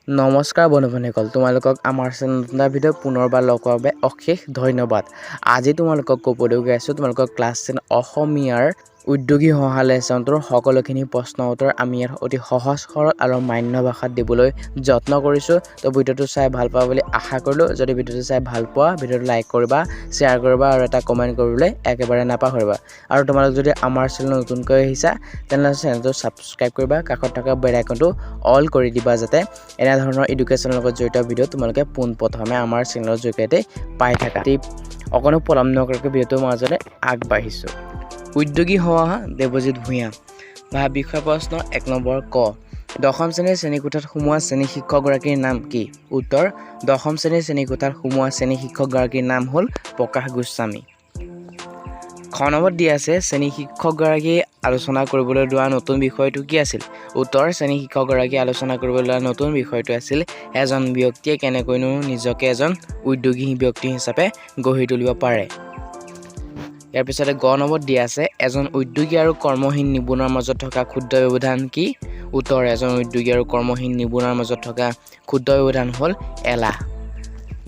নমস্কাৰ বন্ধু-বান্ধৱীসকল, তোমালোকক আমাৰ চেনেল ভিডিঅ' পুনৰবাৰ লগ কৰাৰ বাবে অশেষ ধন্যবাদ। আজি তোমালোকক ক'বলৈ গৈ আছোঁ তোমালোকক ক্লাছ 10 অসমীয়াৰ উদ্যোগী সহায় লেচনটোৰ সকলোখিনি প্ৰশ্ন উত্তৰ আমি ইয়াত অতি সহজ সৰল আৰু মান্য ভাষাত দিবলৈ যত্ন কৰিছোঁ। তো ভিডিঅ'টো চাই ভাল পোৱা বুলি আশা কৰিলোঁ। যদি ভিডিঅ'টো চাই ভাল পোৱা ভিডিঅ'টো লাইক কৰিবা, শ্বেয়াৰ কৰিবা আৰু এটা কমেণ্ট কৰিবলৈ একেবাৰে নাপাহৰিবা। আৰু তোমালোক যদি আমাৰ চেনেল নতুনকৈ আহিছা তেনেহ'লে চেনেলটো ছাবস্ক্ৰাইব কৰিবা, কাষত থকা বেল আইকনটো অল কৰি দিবা যাতে এনেধৰণৰ এডুকেশ্যনৰ লগত জড়িত ভিডিঅ' তোমালোকে পোনপ্ৰথমে আমাৰ চেনেলৰ জৰিয়তে পাই থাকা। অকণো পলম নকৰাকৈ ভিডিঅ'টোৰ মাজলৈ আগবাঢ়িছোঁ। উদ্যোগী সভা দেৱজিৎ ভূঞা। ভাব বিষয় প্ৰশ্ন 1 নম্বৰ ক। দশম শ্ৰেণীৰ শ্ৰেণীকোঠাত সোমোৱা শ্ৰেণী শিক্ষকগৰাকীৰ নাম কি? উত্তৰ: দশম শ্ৰেণীৰ শ্ৰেণীকোঠাত সোমোৱা শ্ৰেণী শিক্ষকগৰাকীৰ নাম হ'ল প্ৰকাশ গোস্বামী। খ নম্বৰত দিয়া আছে শ্ৰেণী শিক্ষকগৰাকীয়ে আলোচনা কৰিবলৈ লোৱা নতুন বিষয়টো কি আছিল? উত্তৰ: শ্ৰেণী শিক্ষকগৰাকীয়ে আলোচনা কৰিবলৈ লোৱা নতুন বিষয়টো আছিল এজন ব্যক্তিয়ে কেনেকৈনো নিজকে এজন উদ্যোগী ব্যক্তি হিচাপে গঢ়ি তুলিব পাৰে। ইয়াৰ পিছতে গ নম্বৰত দিয়া আছে এজন উদ্যোগী আৰু কৰ্মহীন নিবনুৱাৰ মাজত থকা ক্ষুদ্ৰ ব্যৱধান কি? উত্তৰ: এজন উদ্যোগী আৰু কৰ্মহীন নিবনুৱাৰ মাজত থকা ক্ষুদ্ৰ ব্যৱধান হ'ল এলাহ।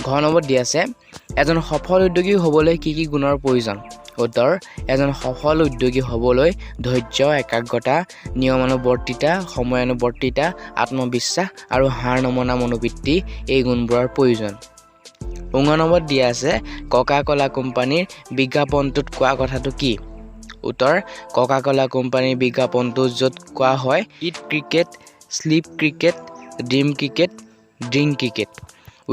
ঘ নম্বৰত দিয়া আছে এজন সফল উদ্যোগী হ'বলৈ কি কি গুণৰ প্ৰয়োজন? উত্তৰ: এজন সফল উদ্যোগী হ'বলৈ ধৈৰ্য, একাগ্ৰতা, নিয়মানুৱৰ্তিতা, সময়ানুৱৰ্তিতা, আত্মবিশ্বাস আৰু হাৰ নমনা মনোবৃত্তি এই গুণবোৰৰ প্ৰয়োজন। ঙ নম্বৰত দিয়া আছে কোকা-কোলা কোম্পানীৰ বিজ্ঞাপনটোত কোৱা কথাটো কি? উত্তৰ: কোকা-কোলা কোম্পানীৰ বিজ্ঞাপনটো য'ত কোৱা হয় eat cricket, sleep cricket, dream cricket, drink cricket.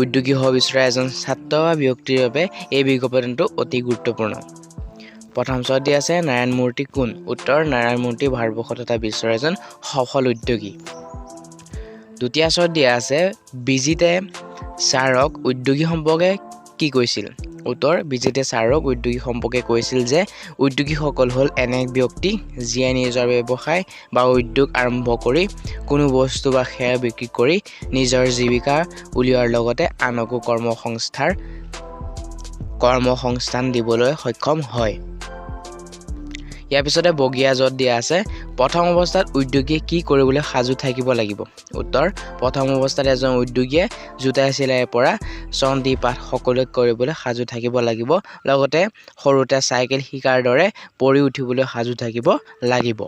উদ্যোগী হ'ব বিচৰা এজন ছাত্ৰ বা ব্যক্তিৰ বাবে এই বিজ্ঞাপনটো অতি গুৰুত্বপূৰ্ণ। প্ৰথম ছোৱাত দিয়া আছে নাৰায়ণ মূৰ্তি কোন? উত্তৰ: নাৰায়ণ মূৰ্তি ভাৰতবৰ্ষত তথা বিশ্বৰ এজন সফল উদ্যোগী। দ্বিতীয় ছোৱাত দিয়া আছে বিজিতে ছাৰক উদ্যোগী সম্পৰ্কে কি কৈছিল? উত্তৰ: বিজিতে ছাৰক উদ্যোগী সম্পৰ্কে কৈছিল যে উদ্যোগীসকল হ'ল এনে ব্যক্তি যিয়ে নিজৰ ব্যৱসায় বা উদ্যোগ আৰম্ভ কৰি কোনো বস্তু বা সেৱা বিক্ৰী কৰি নিজৰ জীৱিকা উলিওৱাৰ লগতে আনকো কৰ্মসংস্থান দিবলৈ সক্ষম হয়। ইয়াৰ পিছতে বগীয়া য'ত দিয়া আছে প্ৰথম অৱস্থাত উদ্যোগীয়ে কি কৰিবলৈ সাজু থাকিব লাগিব? উত্তৰ: প্ৰথম অৱস্থাত এজন উদ্যোগীয়ে জোতা চিলাইৰ পৰা চণ্ডী পাঠ সকলোৱে কৰিবলৈ সাজু থাকিব লাগিব, লগতে সৰুতে চাইকেল শিকাৰ দৰে পৰি উঠিবলৈ সাজু থাকিব লাগিব।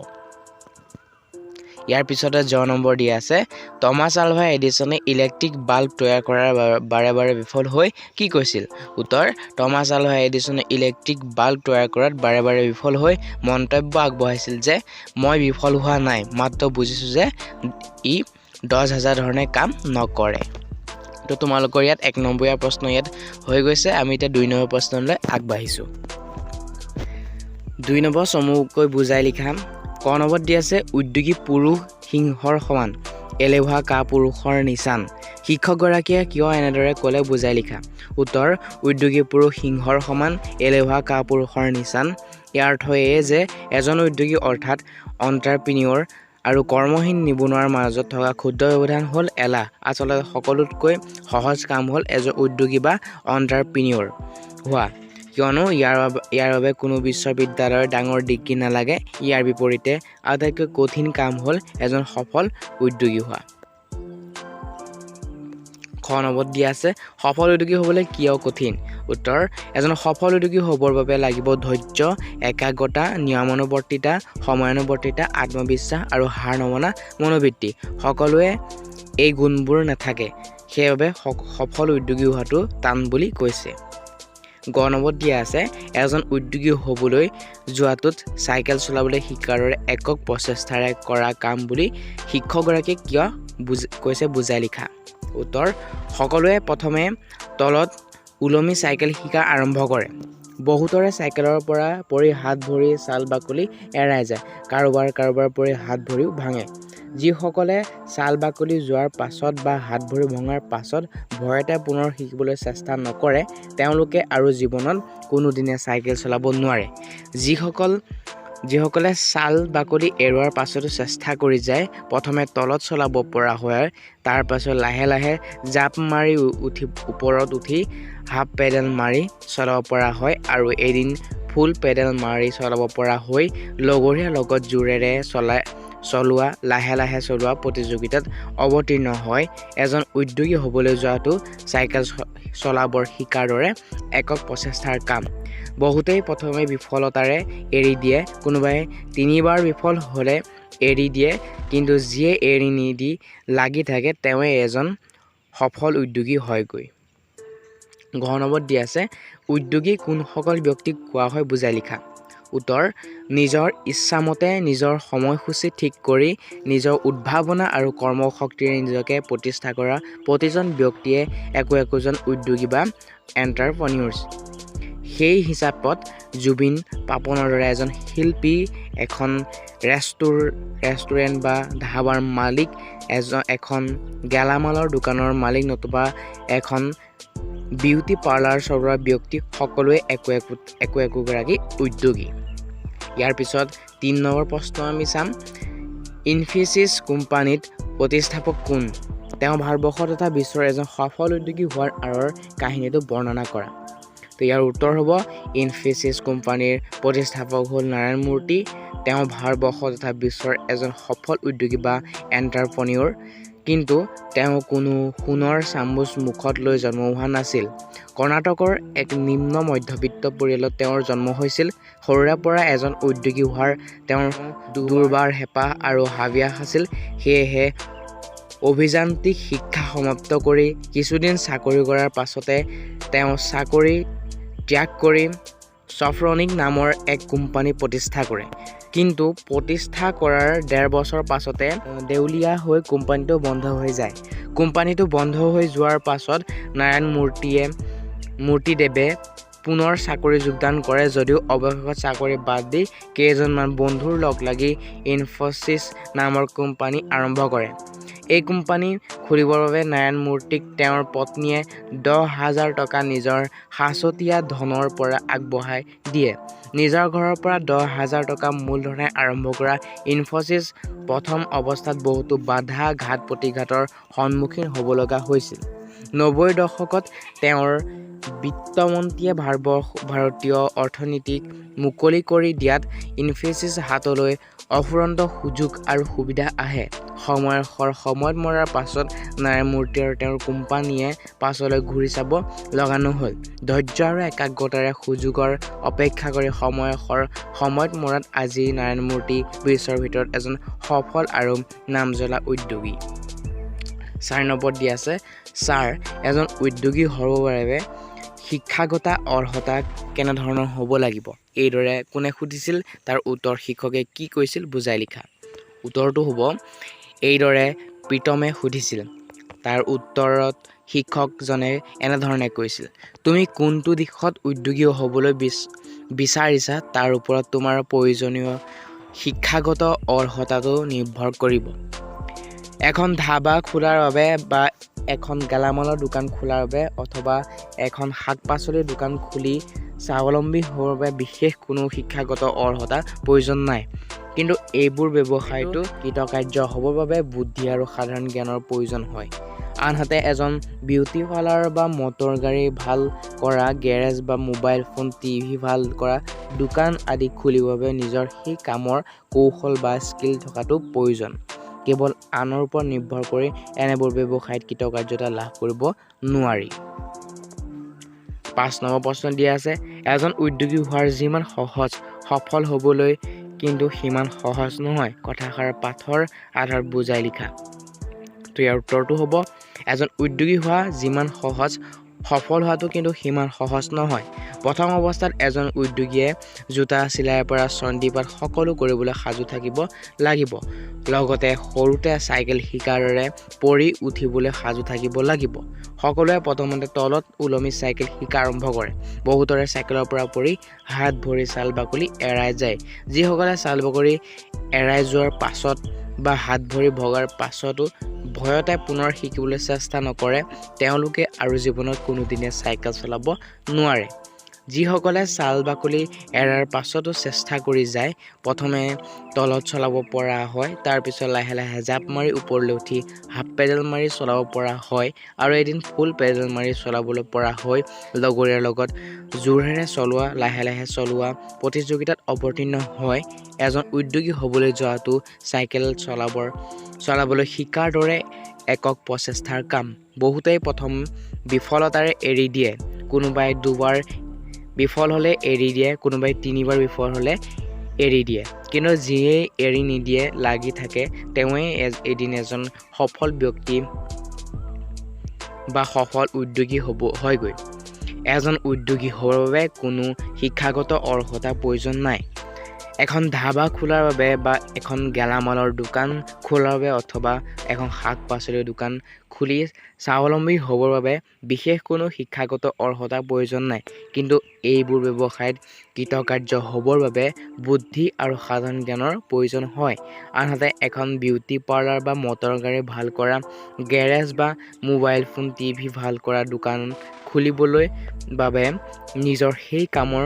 ইয়াৰ পিছতে জ নম্বৰ দিয়া আছে টমাছ আলভা এডিছনে ইলেক্ট্ৰিক বাল্ব তৈয়াৰ কৰাৰ বাৰে বাৰে বিফল হৈ কি কৈছিল? উত্তৰ: টমাছ আলভা এডিছনে ইলেক্ট্ৰিক বাল্ব তৈয়াৰ কৰাত বাৰে বাৰে বিফল হৈ মন্তব্য আগবঢ়াইছিল যে মই বিফল হোৱা নাই, মাত্ৰ বুজিছোঁ যে ই 10,000 ধৰণে কাম নকৰে। তো তোমালোকৰ ইয়াত 1 নম্বৰীয়া প্ৰশ্ন ইয়াত হৈ গৈছে। আমি এতিয়া 2 নম্বৰ প্ৰশ্নলৈ আগবাঢ়িছোঁ। 2 নম্বৰ চমুকৈ বুজাই লিখা। ক নম্বৰত দিয়া আছে উদ্যোগী পুৰুষ সিংহৰ সমান, এলেহুৱা কাপুৰুষৰ নিচান। শিক্ষকগৰাকীয়ে কিয় এনেদৰে ক'লে বুজাই লিখা। উত্তৰ: উদ্যোগী পুৰুষ সিংহৰ সমান, এলেহুৱা কাপুৰুষৰ নিচান। ইয়াৰ অৰ্থ এয়ে যে এজন উদ্যোগী অৰ্থাৎ এণ্টাৰপ্ৰিনিয়ৰ আৰু কৰ্মহীন নিবনুৱাৰ মাজত থকা ক্ষুদ্ৰ ব্যৱধান হ'ল এলাহ। আচলতে সকলোতকৈ সহজ কাম হ'ল এজন উদ্যোগী বা এণ্টাৰপ্ৰিনিয়ৰ হোৱা, কিয়নো ইয়াৰ বাবে কোনো বিশ্ববিদ্যালয়ৰ ডাঙৰ ডিগ্ৰী নালাগে। ইয়াৰ বিপৰীতে আটাইতকৈ কঠিন কাম হ'ল এজন সফল উদ্যোগী হোৱা। খ নম্বৰত দিয়া আছে সফল উদ্যোগী হ'বলৈ কিয় কঠিন? উত্তৰ: এজন সফল উদ্যোগী হ'বৰ বাবে লাগিব ধৈৰ্য, একাগ্ৰতা, নিয়মানুৱৰ্তিতা, সময়ানুৱৰ্তিতা, আত্মবিশ্বাস আৰু হাৰ নমনা মনোবৃত্তি। সকলোৱে এই গুণবোৰ নাথাকে, সেইবাবে সফল উদ্যোগী হোৱাটো টান বুলি কৈছে। গ নম্বৰত দিয়া আছে এজন উদ্যোগী হ'বলৈ যোৱাটোত চাইকেল চলাবলৈ শিকাৰ দৰে একক প্ৰচেষ্টাৰে কৰা কাম বুলি শিক্ষকগৰাকীয়ে কিয় কৈছে বুজাই লিখা। উত্তৰ: সকলোৱে প্ৰথমে তলত ওলমি চাইকেল শিকা আৰম্ভ কৰে। বহুতৰে চাইকেলৰ পৰা পৰি হাত ভৰি ছাল বাকলি এৰাই যায়, কাৰোবাৰ পৰি হাত ভৰিও ভাঙে। যিসকলে ছাল বাকলি যোৱাৰ পাছত বা হাত ভৰি ভঙাৰ পাছত ভয়তে পুনৰ শিকিবলৈ চেষ্টা নকৰে তেওঁলোকে আৰু জীৱনত কোনোদিনে চাইকেল চলাব নোৱাৰে। যিসকলে ছাল বাকলি এৰোৱাৰ পাছতো চেষ্টা কৰি যায়, প্ৰথমে তলত চলাব পৰা হয়, তাৰ পাছত লাহে লাহে জাপ মাৰি ওপৰত উঠি হাফ পেডেল মাৰি চলাব পৰা হয় আৰু এদিন ফুল পেডেল মাৰি চলাব পৰা হৈ লগৰীয়াৰ লগত জোৰেৰে চলোৱা লাহে লাহে চলোৱা প্ৰতিযোগিতাত অৱতীৰ্ণ হয় এজন উদ্যোগী হ'বলৈ যোৱাটো চাইকেল চলাবৰ শিকাৰ দৰে একক প্ৰচেষ্টাৰ কাম বহুতেই প্ৰথমে বিফলতাৰে এৰি দিয়ে কোনোবাই 3বাৰ বিফল হ'লে এৰি দিয়ে কিন্তু যিয়ে এৰি নিদি লাগি থাকে তেওঁ এজন সফল উদ্যোগী হয়গৈ ঘ নম্বৰত দি আছে উদ্যোগী কোনসকল ব্যক্তিক কোৱা হয় বুজাই লিখা উত্তৰ নিজৰ ইচ্ছামতে নিজৰ সময়সূচী ঠিক কৰি নিজৰ উদ্ভাৱনা আৰু কৰ্মশক্তিৰে নিজকে প্ৰতিষ্ঠা কৰা প্ৰতিজন ব্যক্তিয়ে একোজন উদ্যোগী বা এণ্টাৰপ্ৰেনিউৰ্ছ সেই হিচাপত জুবিন পাপনৰ দৰে এজন শিল্পী এখন ৰেষ্টুৰেণ্ট বা ধাবাৰ মালিক এখন গেলামালৰ দোকানৰ মালিক নতুবা এখন বিউটি পাৰ্লাৰ চলোৱা ব্যক্তি সকলোৱে একোগৰাকী উদ্যোগী ইয়াৰ পিছত 3 নম্বৰ প্ৰশ্ন আমি চাম ইনফিচিছ কোম্পানীত প্ৰতিষ্ঠাপক কোন তেওঁ ভাৰতবৰ্ষ তথা বিশ্বৰ এজন সফল উদ্যোগী হোৱাৰ আঁৰৰ কাহিনীটো বৰ্ণনা কৰা তো ইয়াৰ উত্তৰ হ'ব ইনফিচিছ কোম্পানীৰ প্ৰতিষ্ঠাপক হ'ল নাৰায়ণ মূৰ্তি তেওঁ ভাৰতবৰ্ষ তথা বিশ্বৰ এজন সফল উদ্যোগী বা এণ্টাৰপ্ৰেনিউৰ কিন্তু তেওঁ কোনো সোণৰ চামুচ মুখত লৈ জন্ম হোৱা নাছিল কৰ্ণাটকৰ এক নিম্ন মধ্যবিত্ত পৰিয়ালত তেওঁৰ জন্ম হৈছিল সৰুৰে পৰা এজন উদ্যোগী হোৱাৰ তেওঁৰ দুৰ্বাৰ হেঁপাহ আৰু হাবিয়াস আছিল সেয়েহে অভিযান্ত্ৰিক শিক্ষা সমাপ্ত কৰি কিছুদিন চাকৰি কৰাৰ পাছতে তেওঁ চাকৰি ত্যাগ কৰি ছফ্ৰনিক নামৰ এক কোম্পানী প্ৰতিষ্ঠা কৰে কিন্তু প্ৰতিষ্ঠা কৰাৰ 1.5 বছৰ পাছতে দেউলীয়া হৈ কোম্পানীটো বন্ধ হৈ যায় কোম্পানীটো বন্ধ হৈ যোৱাৰ পাছত নাৰায়ণ মূৰ্তিদেৱে পুনৰ চাকৰি যোগদান কৰে যদিও অৱশেষত চাকৰি বাদ দি কেইজনমান বন্ধুৰ লগ লাগি ইনফোচিছ নামৰ কোম্পানী আৰম্ভ কৰে এই কোম্পানী খুলিবৰ বাবে নাৰায়ণ মূৰ্তিক তেওঁৰ পত্নীয়ে 10,000 টকা নিজৰ সাঁচতীয়া ধনৰ পৰা আগবঢ়াই দিয়ে নিজৰ ঘৰৰ পৰা 10,000 টকা মূলধনে আৰম্ভ কৰা ইনফোচিছ প্ৰথম অৱস্থাত বহুতো বাধা ঘাত প্ৰতিঘাতৰ সন্মুখীন হ'ব লগা হৈছিল 90ৰ দশকত তেওঁৰ বিত্তমন্ত্ৰীয়ে ভাৰতীয় অৰ্থনীতিক মুকলি কৰি দিয়াত ইনফোচিছ হাতলৈ অফুৰন্ত সুযোগ আৰু সুবিধা আহে সময়ত মৰাৰ পাছত নাৰায়ণ মূৰ্তি আৰু তেওঁৰ কোম্পানীয়ে পাছলৈ ঘূৰি চাব লগা নহ'ল ধৈৰ্য আৰু একাগ্ৰতাৰে সুযোগৰ অপেক্ষা কৰি সময়ত মৰাত আজি নাৰায়ণ মূৰ্তি বিশ্বৰ ভিতৰত এজন সফল আৰু নামজ্বলা উদ্যোগী 4 নম্বৰত দি আছে এজন উদ্যোগী হ'বৰ বাবে শিক্ষাগত অৰ্হতা কেনেধৰণৰ হ'ব লাগিব এইদৰে কোনে সুধিছিল তাৰ উত্তৰ শিক্ষকে কি কৈছিল বুজাই লিখা উত্তৰটো হ'ব এইদৰে প্ৰীতমে সুধিছিল তাৰ উত্তৰত শিক্ষকজনে এনেধৰণে কৈছিল তুমি কোনটো দিশত উদ্যোগী হ'বলৈ বিচাৰিছা তাৰ ওপৰত তোমাৰ প্ৰয়োজনীয় শিক্ষাগত অৰ্হতাটো নিৰ্ভৰ কৰিব এখন ধাবা খোলাৰ বাবে বা এখন গেলামালৰ দোকান খোলাৰ বাবে অথবা এখন শাক-পাচলিৰ দোকান খুলি স্বাৱলম্বী হোৱাৰ বাবে বিশেষ কোনো শিক্ষাগত অৰ্হতা প্ৰয়োজন নাই কিন্তু এইবোৰ ব্যৱসায়টো কৃতকাৰ্য হ'বৰ বাবে বুদ্ধি আৰু সাধাৰণ জ্ঞানৰ প্ৰয়োজন হয় আনহাতে এজন বিউটি পাৰ্লাৰ বা মটৰ গাড়ী ভাল কৰা গেৰেজ বা মোবাইল ফোন টিভি ভাল কৰা দোকান আদি খুলিবৰ বাবে নিজৰ সেই কামৰ কৌশল বা স্কিল থকাটো প্ৰয়োজন কেৱল আনৰ ওপৰত নিৰ্ভৰ কৰি এনেবোৰ ব্যৱসায়ত কৃতকাৰ্যতা লাভ কৰিব নোৱাৰি 5 নম্বৰ প্ৰশ্ন দিয়া আছে এজন উদ্যোগী হোৱাৰ যিমান সহজ সফল হ'বলৈ কিন্তু সিমান সহজ নহয় কথাষাৰ পাঠৰ আধাৰত বুজাই লিখা তো ইয়াৰ উত্তৰটো হ'ব এজন উদ্যোগী হোৱা যিমান সহজ সফল হোৱাটো কিন্তু সিমান সহজ নহয় প্ৰথম অৱস্থাত এজন উদ্যোগীয়ে জোতা চিলাইৰ পৰা চণ্ডীপাঠ সকলো কৰিবলৈ সাজু থাকিব লাগিব লগতে সৰুতে চাইকেল শিকাৰ দৰে পৰি উঠিবলৈ সাজু থাকিব লাগিব সকলোৱে প্ৰথমতে তলত ওলমি চাইকেল শিকা আৰম্ভ কৰে বহুতৰে চাইকেলৰ পৰা পৰি হাত ভৰি ছাল বাকলি এৰাই যায় যিসকলে ছাল বাকলি এৰাই যোৱাৰ পাছত বা হাত ভৰি ভগাৰ পাছতো ভয়তে পুনৰ শিকিবলৈ চেষ্টা নকৰে তেওঁলোকে আৰু জীৱনত কোনোদিনে চাইকেল চলাব নোৱাৰে যিসকলে ছাল বাকলি এৰাৰ পাছতো চেষ্টা কৰি যায় প্ৰথমে তলত চলাব পৰা হয় তাৰ পিছত লাহে লাহে জাপ মাৰি ওপৰলৈ উঠি হাফ পেডেল মাৰি চলাব পৰা হয় আৰু এদিন ফুল পেডেল মাৰি চলাবলৈ পৰা হয় লগৰীয়াৰ লগত জোৰেৰে চলোৱা লাহে লাহে চলোৱা প্ৰতিযোগিতাত অৱতীৰ্ণ হয় এজন উদ্যোগী হ'বলৈ যোৱাটো চাইকেল চলাবলৈ শিকাৰ দৰে একক প্ৰচেষ্টাৰ কাম বহুতেই প্ৰথম বিফলতাৰে এৰি দিয়ে কোনোবাই দুবাৰ বিফল হ'লে এৰি দিয়ে কোনোবাই তিনিবাৰ বিফল হ'লে এৰি দিয়ে কিন্তু যিয়ে এৰি নিদিয়ে লাগি থাকে তেওঁৱে এদিন এজন সফল ব্যক্তি বা সফল উদ্যোগী হয়গৈ এজন উদ্যোগী হ'বৰ বাবে কোনো শিক্ষাগত অৰ্হতা প্ৰয়োজন নাই এখন ধাবা খোলাৰ বাবে বা এখন গেলামালৰ দোকান খোলাৰ বাবে অথবা এখন শাক-পাচলিৰ দোকান খুলি স্বাৱলম্বী হ'বৰ বাবে বিশেষ কোনো শিক্ষাগত অৰ্হতা প্ৰয়োজন নাই কিন্তু এইবোৰ ব্যৱসায়ত কৃতকাৰ্য হ'বৰ বাবে বুদ্ধি আৰু সাধাৰণ জ্ঞানৰ প্ৰয়োজন হয় আনহাতে এখন বিউটি পাৰ্লাৰ বা মটৰ গাড়ী ভাল কৰা গেৰেজ বা মোবাইল ফোন টিভি ভাল কৰা দোকান খুলিবলৈ বাবে নিজৰ সেই কামৰ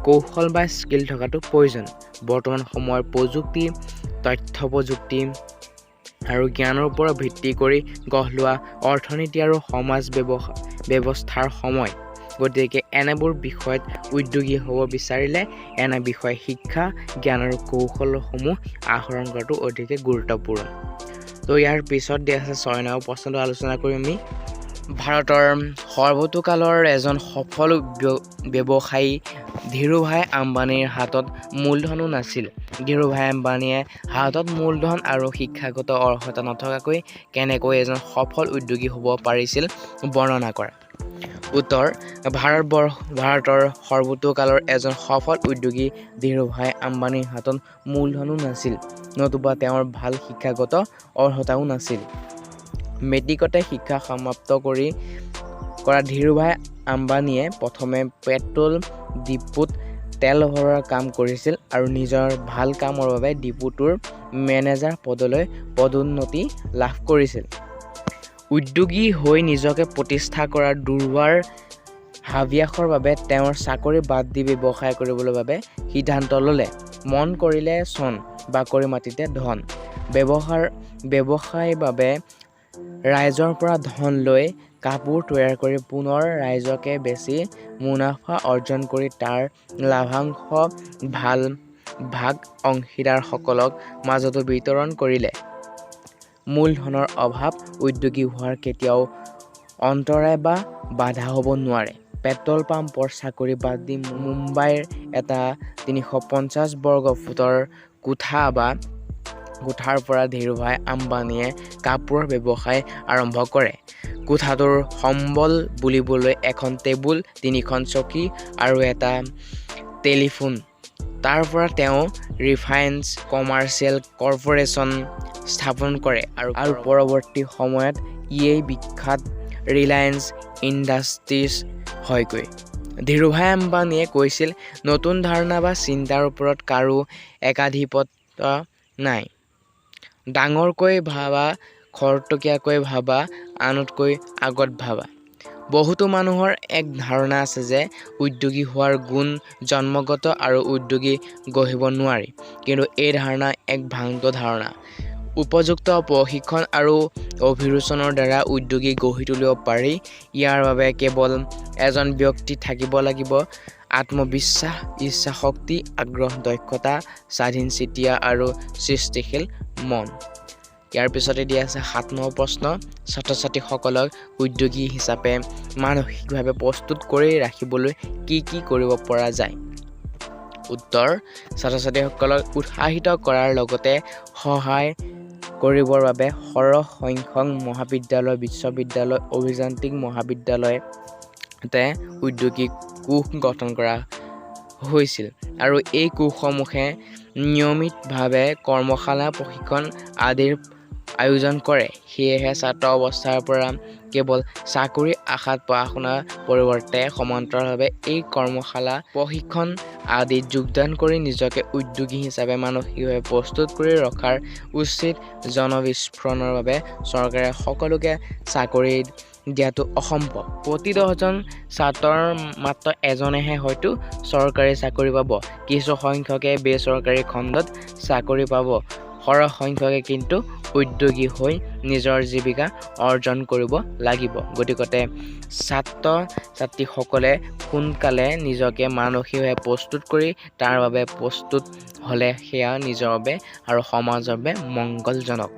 কৌশল বা স্কিল থকাটো প্ৰয়োজন বৰ্তমান সময়ৰ প্ৰযুক্তি তথ্য প্ৰযুক্তি আৰু জ্ঞানৰ ওপৰত ভিত্তি কৰি গঢ় লোৱা অৰ্থনীতি আৰু সমাজ ব্যৱস্থাৰ সময় গতিকে এনেবোৰ বিষয়ত উদ্যোগী হ'ব বিচাৰিলে এনে বিষয় শিক্ষা জ্ঞান আৰু কৌশলসমূহ আহৰণ কৰাটো অতিকে গুৰুত্বপূৰ্ণ তো ইয়াৰ পিছত দিয়া আছে 6 নম্বৰ প্ৰশ্নটো আলোচনা কৰিম আমি ভাৰতৰ সৰ্বতোকালৰ এজন সফল ব্যৱসায়ী ধীৰুভাই আম্বানীৰ হাতত মূলধনো নাছিল ধীৰুভাই আম্বানীয়ে হাতত মূলধন আৰু শিক্ষাগত অৰ্হতা নথকাকৈ কেনেকৈ এজন সফল উদ্যোগী হ'ব পাৰিছিল বৰ্ণনা কৰা উত্তৰ ভাৰতৰ সৰ্বতোকালৰ এজন সফল উদ্যোগী ধীৰুভাই আম্বানীৰ হাতত মূলধনো নাছিল নতুবা তেওঁৰ ভাল শিক্ষাগত অৰ্হতাও নাছিল মেট্ৰিকতে শিক্ষা সমাপ্ত কৰা ধীৰুভাই আম্বানীয়ে প্ৰথমে পেট্ৰল ডিপোত তেল ভৰোৱাৰ কাম কৰিছিল আৰু নিজৰ ভাল কামৰ বাবে ডিপোটোৰ মেনেজাৰ পদলৈ পদোন্নতি লাভ কৰিছিল উদ্যোগী হৈ নিজকে প্ৰতিষ্ঠা কৰাৰ দুৰ্বাৰ হাবিয়াসৰ বাবে তেওঁৰ চাকৰি বাদ দি ব্যৱসায় কৰিবলৈ বাবে সিদ্ধান্ত ল'লে মন কৰিলে চন বাকৰি মাটিতে ধন ব্যৱসায়ৰ বাবে ৰাইজৰ পৰা ধন লৈ কাপোৰ তৈয়াৰ কৰি পুনৰ ৰাইজকে বেছি মুনাফা অৰ্জন কৰি তাৰ লাভাংশ ভাগ অংশীদাৰসকলক মাজতো বিতৰণ কৰিলে মূলধনৰ অভাৱ উদ্যোগী হোৱাৰ কেতিয়াও অন্তৰায় বা বাধা হ'ব নোৱাৰে পেট্ৰল পাম্পৰ চাকৰি বাদ দি মুম্বাইৰ এটা 350 বৰ্গ ফুটৰ কোঠাৰ পৰা ধীৰুভাই আম্বানীয়ে কাপোৰৰ ব্যৱসায় আৰম্ভ কৰে কোঠাটোৰ সম্বল বুলিবলৈ এখন টেবুল 3খন চকী আৰু এটা টেলিফোন তাৰ পৰা তেওঁ ৰিলায়েন্স কমাৰ্চিয়েল কৰ্পোৰেচন স্থাপন কৰে আৰু পৰৱৰ্তী সময়ত ইয়েই বিখ্যাত ৰিলায়েন্স ইণ্ডাষ্ট্ৰিজ হয়গৈ ধীৰুভাই আম্বানীয়ে কৈছিল নতুন ধাৰণা বা চিন্তাৰ ওপৰত কাৰো একাধিপত্য নাই ডাঙৰকৈ ভাবা খৰতকীয়াকৈ ভাবা আনতকৈ আগত ভাবা বহুতো মানুহৰ এক ধাৰণা আছে যে উদ্যোগী হোৱাৰ গুণ জন্মগত আৰু উদ্যোগী গঢ়িব নোৱাৰি কিন্তু এই ধাৰণা এক ভ্ৰান্ত ধাৰণা উপযুক্ত প্ৰশিক্ষণ আৰু অভিৰুচনৰ দ্বাৰা উদ্যোগী গঢ়ি তুলিব পাৰি ইয়াৰ বাবে কেৱল এজন ব্যক্তি থাকিব লাগিব আত্মবিশ্বাস ইচ্ছাশক্তি আগ্ৰহ দক্ষতা স্বাধীনচিতিয়া আৰু সৃষ্টিশীল মন ইয়াৰ পিছতে দিয়া আছে 7 নম্বৰ প্ৰশ্ন ছাত্ৰ-ছাত্ৰীসকলক উদ্যোগী হিচাপে মানসিকভাৱে প্ৰস্তুত কৰি ৰাখিবলৈ কি কৰিব পৰা যায় উত্তৰ ছাত্ৰ-ছাত্ৰীসকলক উৎসাহিত কৰাৰ লগতে সহায় কৰিবৰ বাবে সৰহ সংখ্যক মহাবিদ্যালয় বিশ্ববিদ্যালয় অভিযান্ত্ৰিক মহাবিদ্যালয়তে উদ্যোগিক কোষ গঠন কৰা হৈছিল আৰু এই কোষসমূহে নিয়মিতভাৱে কৰ্মশালা প্ৰশিক্ষণ আদিৰ আয়োজন কৰে সেয়েহে ছাত্ৰ অৱস্থাৰ পৰা কেৱল চাকৰি আশাত পঢ়া-শুনাৰ পৰিৱৰ্তে সমান্তৰালভাৱে এই কৰ্মশালা প্ৰশিক্ষণ আদিত যোগদান কৰি নিজকে উদ্যোগী হিচাপে মানসিকভাৱে প্ৰস্তুত কৰি ৰখাৰ উচিত জনবিস্ফোৰণৰ বাবে চৰকাৰে সকলোকে চাকৰিত দিয়াটো অসম্ভৱ প্ৰতি 10জন ছাত্ৰৰ মাত্ৰ এজনেহে হয়তো চৰকাৰী চাকৰি পাব কিছু সংখ্যকে বেচৰকাৰী খণ্ডত চাকৰি পাব সৰহ সংখ্যকে কিন্তু উদ্যোগী হৈ নিজৰ জীৱিকা অৰ্জন কৰিব লাগিব গতিকে ছাত্ৰ-ছাত্ৰীসকলে সোনকালে নিজকে মানসিকভাৱে প্ৰস্তুত কৰি তাৰ বাবে প্ৰস্তুত হ'লে সেয়া নিজৰ বাবে আৰু সমাজৰ বাবে মংগলজনক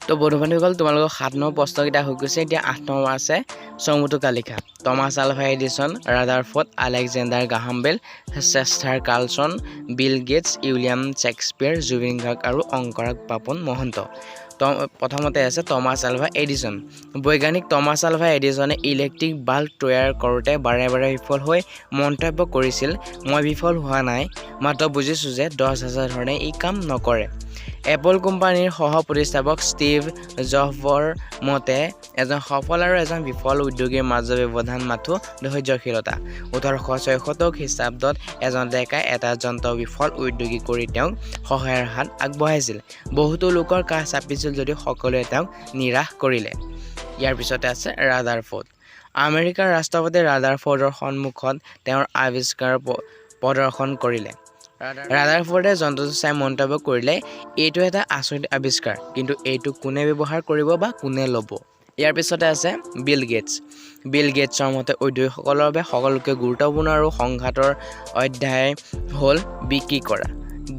তো বন্ধু-বান্ধৱীসকল তোমালোকৰ 7 নম্বৰ প্ৰশ্নকেইটা হৈ গৈছে এতিয়া 8 নম্বৰ আছে চমুটোকা লিখা Thomas Alva Edison Rutherford Alexander Graham Bell Chester Carlson Bill Gates William Shakespeare Zubin Garg আৰু অংকুৰাগ পাপন মহন্ত প্ৰথমতে আছে টমাছ আলভা এডিসন বৈজ্ঞানিক টমাছ আলভা এডিসনে ইলেক্ট্ৰিক বাল্ব তৈয়াৰ কৰোঁতে বাৰে বাৰে বিফল হৈ মন্তব্য কৰিছিল মই বিফল হোৱা নাই মাত্ৰ বুজিছোঁ যে 10,000 ধৰণে এই কাম নকৰে এপল কোম্পানীৰ সহ প্ৰতিষ্ঠাপক ষ্টিভ জবছৰ মতে এজন সফল আৰু এজন বিফল উদ্যোগীৰ মাজৰ ব্যৱধান মাথো ধৈৰ্যশীলতা 1876 খ্ৰীষ্টাব্দত এজন ডেকাই এটা যন্ত্ৰ বিফল উদ্যোগী কৰি তেওঁক সহায়ৰ হাত আগবঢ়াইছিল বহুতো লোকৰ কাষ চাপিছিল যদিও সকলোৱে তেওঁক নিৰাশ কৰিলে ইয়াৰ পিছতে আছে ৰাদাৰফৰ্ড আমেৰিকাৰ ৰাষ্ট্ৰপতি ৰাদাৰফৰ্ডৰ সন্মুখত তেওঁৰ আৱিষ্কাৰ প্ৰদৰ্শন কৰিলে ৰাদাৰফৰ্ডে যন্ত্ৰটো চাই মন্তব্য কৰিলে এইটো এটা আচৰিত আৱিষ্কাৰ কিন্তু এইটো কোনে ব্যৱহাৰ কৰিব বা কোনে ল'ব ইয়াৰ পিছতে আছে বিল গেটছৰ মতে উদ্যোগীসকলৰ বাবে সকলোতকৈ গুৰুত্বপূৰ্ণ আৰু সংঘাতৰ অধ্যায় হ'ল বিক্ৰী কৰা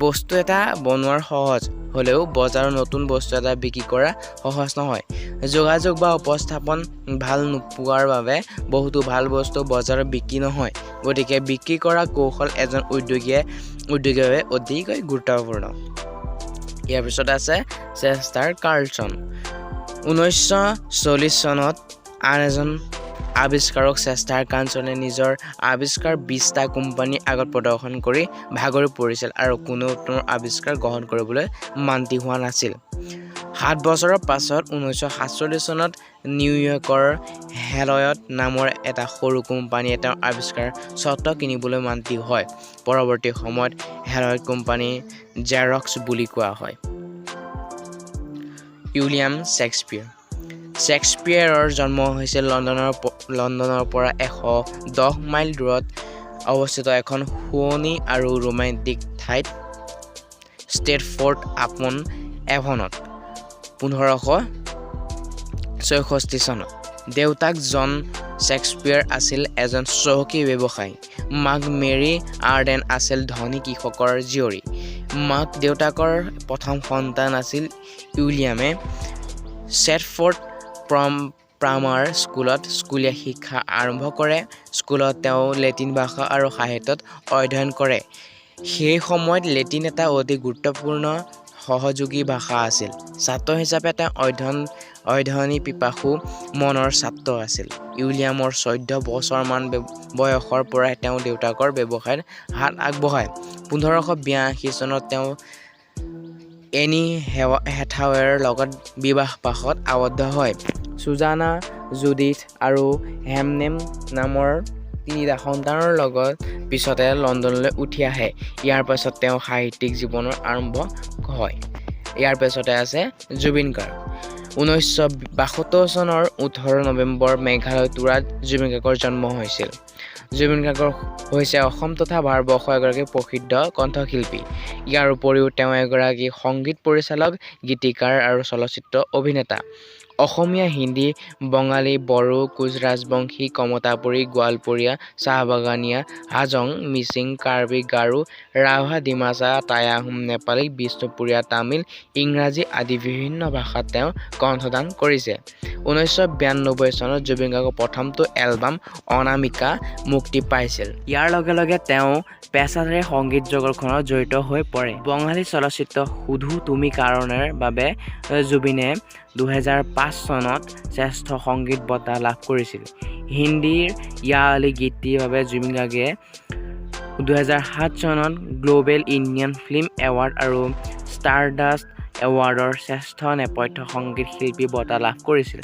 বস্তু এটা বনোৱাৰ সহজ হ'লেও বজাৰৰ নতুন বস্তু এটা বিক্ৰী কৰা সহজ নহয় যোগাযোগ বা উপস্থাপন ভাল নোপোৱাৰ বাবে বহুতো ভাল বস্তু বজাৰত বিক্ৰী নহয় গতিকে বিক্ৰী কৰা কৌশল এজন উদ্যোগীৰ বাবে অতিকৈ গুৰুত্বপূৰ্ণ ইয়াৰ পিছত আছে চেষ্টাৰ কাৰ্লসন 1940 চনত আন এজন আৱিষ্কাৰক চেষ্টাৰ কাৰ্লসনে নিজৰ আৱিষ্কাৰ 20টা কোম্পানীৰ আগত প্ৰদৰ্শন কৰি ভাগৰি পৰিছিল আৰু কোনো আৱিষ্কাৰ গ্ৰহণ কৰিবলৈ মান্তি হোৱা নাছিল 7 বছৰৰ পাছত 1947 চনত নিউয়ৰ্কৰ হেলয়ট নামৰ এটা সৰু কোম্পানীয়ে তেওঁৰ আৱিষ্কাৰ স্বত্ব কিনিবলৈ মান্তি হয় পৰৱৰ্তী সময়ত হেলয়ট কোম্পানী জেৰক্স বুলি কোৱা হয় উইলিয়াম শ্বেক্সপিয়াৰৰ জন্ম হৈছিল লণ্ডনৰ পৰা 110 মাইল দূৰত অৱস্থিত এখন শুৱনি আৰু ৰোমান্টিক ঠাইত ষ্টেটফৰ্ড আপন এভনত 1566 চনত দেউতাক জন শ্বেক্সপিয়াৰ আছিল এজন চহকী ব্যৱসায়ী মাক মেৰী আৰ্ডেন আছিল ধনী কৃষকৰ জীয়ৰী দেউতাকৰ প্ৰথম সন্তান আছিল উইলিয়ামে ষ্টেটফৰ্ড প্ৰাইমাৰ স্কুলত স্কুলীয়া শিক্ষা আৰম্ভ কৰে স্কুলত তেওঁ লেটিন ভাষা আৰু সাহিত্যত অধ্যয়ন কৰে সেই সময়ত লেটিন এটা অতি গুৰুত্বপূৰ্ণ সহযোগী ভাষা আছিল ছাত্ৰ হিচাপে তেওঁ অধ্যয়নী পিপাসু মনৰ ছাত্ৰ আছিল উইলিয়ামৰ 14 বছৰমান বয়সৰ পৰাই তেওঁ দেউতাকৰ ব্যৱসায়ত হাত আগবঢ়ায় 1582 চনত তেওঁ এনি হেথাৱেৰ লগত বিবাহপাশত আবদ্ধ হয় সুজানা জুডিথ আৰু হেমনেম নামৰ 3টা সন্তানৰ লগত পিছতে লণ্ডনলৈ উঠি আহে ইয়াৰ পাছত তেওঁ সাহিত্যিক জীৱনৰ আৰম্ভ হয় ইয়াৰ পাছতে আছে জুবিন গাৰ্গ 1972 চনৰ 18 নৱেম্বৰ মেঘালয় তুৰাত জুবিন গাৰ্গৰ জন্ম হৈছিল জুবিন গাৰ্গ হৈছে অসম তথা ভাৰতবৰ্ষৰ এগৰাকী প্ৰসিদ্ধ কণ্ঠশিল্পী ইয়াৰ উপৰিও তেওঁ এগৰাকী সংগীত পৰিচালক গীতিকাৰ আৰু চলচ্চিত্ৰ অভিনেতা অসমীয়া হিন্দী বঙালী বড়ো কোচ ৰাজবংশী কমতাপুৰী গোৱালপৰীয়া চাহবাগানীয়া হাজং মিচিং কাৰ্বি গাৰো ৰাভা ডিমাচা টাই আহোম নেপালী বিষ্ণুপুৰীয়া তামিল ইংৰাজী আদি বিভিন্ন ভাষাত তেওঁ কণ্ঠদান কৰিছে 1992 চনত জুবিন গাৰ্গৰ প্ৰথমটো এলবাম অনামিকা মুক্তি পাইছিল ইয়াৰ লগে লগে তেওঁ পেছাদাৰী সংগীত জগতখনত জড়িত হৈ পৰে বঙালী চলচ্চিত্ৰ শুধু তুমি কাৰণৰ বাবে জুবিনে 2005 চনত শ্ৰেষ্ঠ সংগীত বঁটা লাভ কৰিছিল হিন্দীৰ য়া আলি গীতটিৰ বাবে জুবিন গাৰ্গে 2007 চনত গ্লোবেল ইণ্ডিয়ান ফিল্ম এৱাৰ্ড আৰু ষ্টাৰডাষ্ট এৱাৰ্ডৰ শ্ৰেষ্ঠ নেপথ্য সংগীত শিল্পী বঁটা লাভ কৰিছিল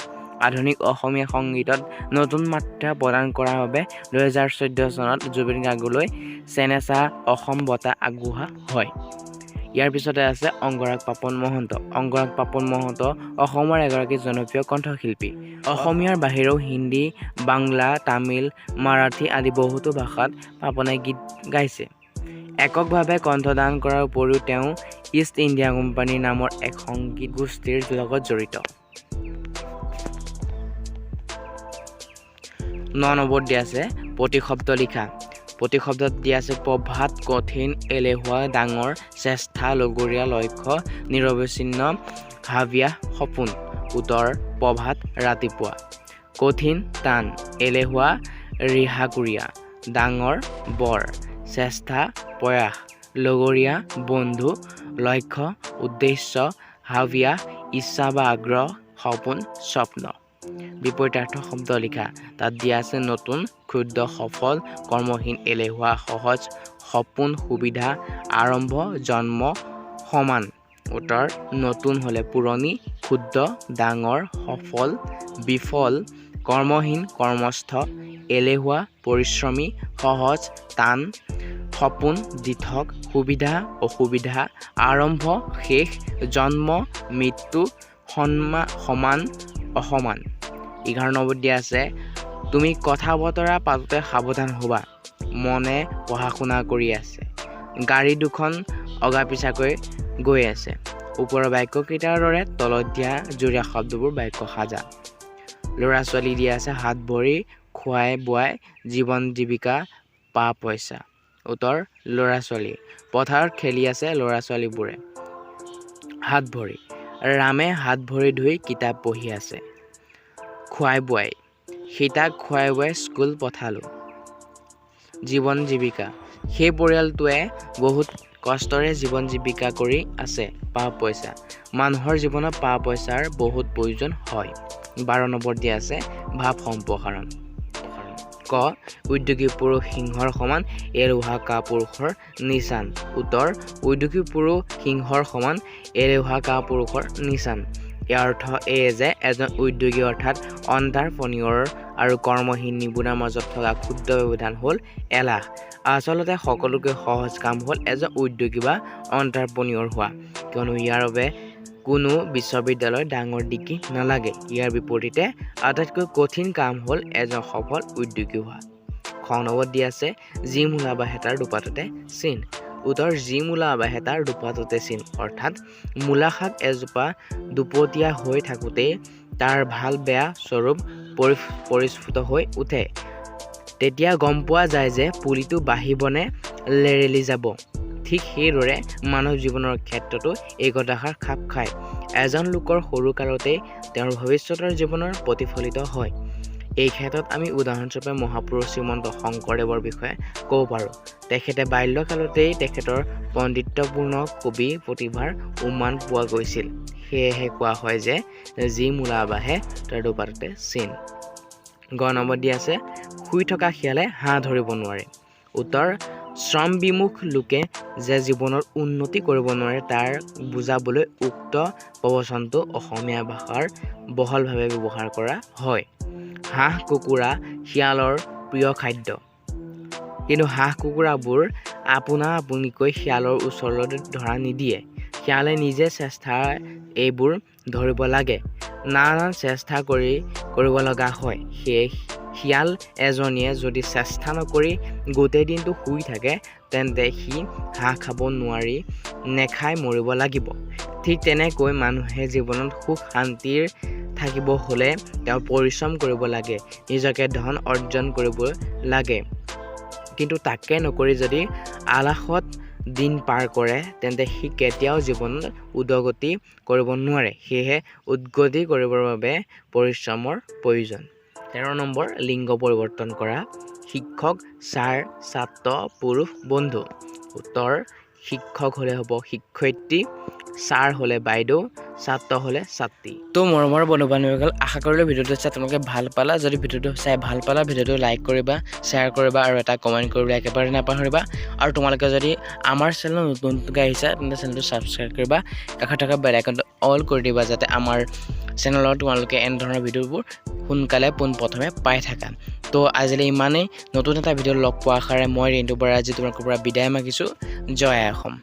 আধুনিক অসমীয়া সংগীতত নতুন মাত্ৰা প্ৰদান কৰাৰ বাবে 2014 চনত জুবিন গাৰ্গলৈ চেনেচা অসম বঁটা আগবঢ়োৱা হয় ইয়াৰ পিছতে আছে অংগৰাগ পাপন মহন্ত। অংগৰাগ পাপন মহন্ত অসমৰ এগৰাকী জনপ্ৰিয় কণ্ঠশিল্পী। অসমীয়াৰ বাহিৰেও হিন্দী, বাংলা, তামিল, মাৰাঠী আদি বহুতো ভাষাত পাপনে গীত গাইছে। এককভাৱে কণ্ঠদান কৰাৰ উপৰিও তেওঁ ইষ্ট ইণ্ডিয়া কোম্পানী নামৰ এক সংগীত গোষ্ঠীৰ লগত জড়িত। 9 নম্বৰত দিয়া আছে প্ৰতিশব্দ লিখা। প্ৰতিশব্দত দিয়া আছে প্ৰভাত, কঠিন, এলেহুৱা, ডাঙৰ, চেষ্টা, লগৰীয়া, লক্ষ্য, নিৰৱচ্ছিন্ন, হাবিয়াস, সপোন। উত্তৰ প্ৰভাত ৰাতিপুৱা। কঠিন টান, এলেহুৱা ৰিহাকুৰীয়া, ডাঙৰ বৰ, চেষ্টা প্ৰয়াস, লগৰীয়া বন্ধু, লক্ষ্য উদ্দেশ্য, হাবিয়াস ইচ্ছা বা আগ্ৰহ, সপোন স্বপ্ন। বিপৰীতাৰ্থ শব্দ লিখা। তাত দিয়া আছে নতুন, ক্ষুদ্ৰ, সফল, কৰ্মহীন, এলেহুৱা, সহজ, সপোন, সুবিধা, আৰম্ভ, জন্ম, সমান। উত্তৰ নতুন হ'লে পুৰণি, ক্ষুদ্ৰ ডাঙৰ, সফল বিফল, কৰ্মহীন কৰ্মস্থ, এলেহুৱা পৰিশ্ৰমী, সহজ টান, সপোন দিঠক, সুবিধা অসুবিধা, আৰম্ভ শেষ, জন্ম মৃত্যু, সমান অসমান। 11 নম্বৰত দিয়া আছে তুমি কথা বতৰা পাতোতে সাৱধান হ'বা, মনে পঢ়া শুনা কৰি আছে, গাড়ী দুখন অগাপিছাকৈ গৈ আছে। ওপৰৰ বাক্যকেইটাৰ দৰে তলত দিয়া জুৰীয়া শব্দবোৰ বাক্য সাজা। ল'ৰা ছোৱালী দিয়া আছে হাত ভৰি খুৱাই বোৱাই জীৱন জীৱিকা পা পইচা। উত্তৰ ল'ৰা ছোৱালী। পথাৰত খেলি আছে ল'ৰা ছোৱালীবোৰে। হাত ভৰি, ৰামে হাত ভৰি ধুই কিতাপ পঢ়ি আছে। খুৱাই বোৱাই, সীতাক খুৱাই বোৱাই স্কুল পঠালোঁ। জীৱন জীৱিকা, সেই পৰিয়ালটোৱে বহুত কষ্টৰে জীৱন জীৱিকা কৰি আছে। পা পইচা, মানুহৰ জীৱনত পা পইচাৰ বহুত প্ৰয়োজন হয়। 12 নম্বৰত দিয়া আছে ভাৱ সম্প্ৰসাৰণ। ক উদ্যোগী পুৰুষ সিংহৰ সমান, এলেহুৱা কাপুৰুষৰ নিচান। উত্তৰ উদ্যোগী পুৰুষ সিংহৰ সমান, এলেহুৱা কাপুৰুষৰ নিচান। ইয়াৰ অৰ্থ এয়ে যে এজন উদ্যোগী অৰ্থাৎ অন্টাৰপ্ৰনিয়ৰ আৰু কৰ্মহীন নিবনুৱাৰ মাজত থকা ক্ষুদ্ৰ ব্যৱধান হ'ল এলাহ। আচলতে সকলোকে সহজ কাম হ'ল এজন উদ্যোগী বা অন্টাৰপ্ৰনিয়ৰ হোৱা, কিয়নো ইয়াৰ বাবে কোনো বিশ্ববিদ্যালয়ৰ ডাঙৰ ডিগ্ৰী নালাগে। ইয়াৰ বিপৰীতে আটাইতকৈ কঠিন কাম হ'ল এজন সফল উদ্যোগী হোৱা। খ নম্বৰত দিয়া আছে যি মূলা বা হেতাৰ দুপাততে চিন। উত্তৰ যি মূলা বা হেতাৰ দুপাততে চিন, অৰ্থাৎ মূলা শাক এজোপা দুপতীয়া হৈ থাকোঁতেই তাৰ ভাল বেয়া স্বৰূপ পৰিস্ফুট হৈ উঠে। তেতিয়া গম পোৱা যায় যে পুলিটো বাঢ়িবনে লেৰেলি যাব। ঠিক সেইদৰে মানৱ জীৱনৰ ক্ষেত্ৰতো এই কথাষাৰ খাপ খায়। এজন লোকৰ সৰু কালতেই তেওঁৰ ভৱিষ্যতৰ জীৱনৰ প্ৰতিফলিত হয়। এই ক্ষেত্ৰত আমি উদাহৰণস্বৰূপে মহাপুৰুষ শ্ৰীমন্ত শংকৰদেৱৰ বিষয়ে ক'ব পাৰোঁ। তেখেতে বাল্যকালতেই তেখেতৰ পণ্ডিত্যপূৰ্ণ কবি প্ৰতিভাৰ উমান পোৱা গৈছিল। সেয়েহে কোৱা হয় যে যি মূলা বাঢ়ে তাৰ দুপাততে চিন। গ নম্বৰত দিয়া আছে শুই থকা শিয়ালে হাঁহ ধৰিব নোৱাৰে। উত্তৰ শ্ৰম বিমুখ লোকে যে জীৱনত উন্নতি কৰিব নোৱাৰে তাৰ বুজাবলৈ উক্ত প্ৰবচনটো অসমীয়া ভাষাৰ বহলভাৱে ব্যৱহাৰ কৰা হয়। হাঁহ কুকুৰা শিয়ালৰ প্ৰিয় খাদ্য, কিন্তু হাঁহ কুকুৰাবোৰ আপোনা আপুনিকৈ শিয়ালৰ ওচৰলৈ ধৰা নিদিয়ে। শিয়ালে নিজে চেষ্টাৰে এইবোৰ ধৰিব লাগে, নানান চেষ্টা কৰিব লগা হয়। সেয়ে শিয়াল এজনীয়ে যদি চেষ্টা নকৰি গোটেই দিনটো শুই থাকে তেন্তে সি হাঁহ খাব নোৱাৰি নেখাই মৰিব লাগিব। ঠিক তেনেকৈ মানুহে জীৱনত সুখ শান্তিৰ থাকিব হ'লে তেওঁ পৰিশ্ৰম কৰিব লাগে, নিজকে ধন অৰ্জন কৰিব লাগে। কিন্তু তাকে নকৰি যদি আলাসত দিন পাৰ কৰে তেন্তে সি কেতিয়াও জীৱনত উদগতি কৰিব নোৱাৰে। সেয়েহে উদগতি কৰিবৰ বাবে পৰিশ্ৰমৰ প্ৰয়োজন। 13 নম্বৰ লিংগ পৰিৱৰ্তন কৰা। শিক্ষক ছাৰ, ছাত্ৰ পুৰুষ বন্ধু। উত্তৰ শিক্ষক হ'লে হ'ব শিক্ষয়িত্ৰী, ছাৰ হ'লে বাইদেউ, ছাত্ৰ হ'লে ছাত্ৰী। তো মৰমৰ বন্ধু বান্ধৱীসকল, আশা কৰিলোঁ ভিডিঅ'টো চাই তোমালোকে ভাল পালা। যদি ভিডিঅ'টো চাই ভাল পালা ভিডিঅ'টো লাইক কৰিবা, শ্বেয়াৰ কৰিবা আৰু এটা কমেণ্ট কৰিবলৈ একেবাৰে নাপাহৰিবা। আৰু তোমালোকে যদি আমাৰ চেনেল নতুনকৈ আহিছা তেন্তে চেনেলটো ছাবস্ক্ৰাইব কৰিবা, কাষত থকা বেল আইকনটো অল কৰি দিবা যাতে আমাৰ চেনেলত তোমালোকে এনেধৰণৰ ভিডিঅ'বোৰ সোনকালে পোনপ্ৰথমে পাই থাকা। তো আজিলৈ ইমানেই। নতুন এটা ভিডিঅ' লগ পোৱা আশাৰে মই ৰিণ্টু বৰা আজি তোমালোকৰ পৰা বিদায় মাগিছোঁ। জয় অসম।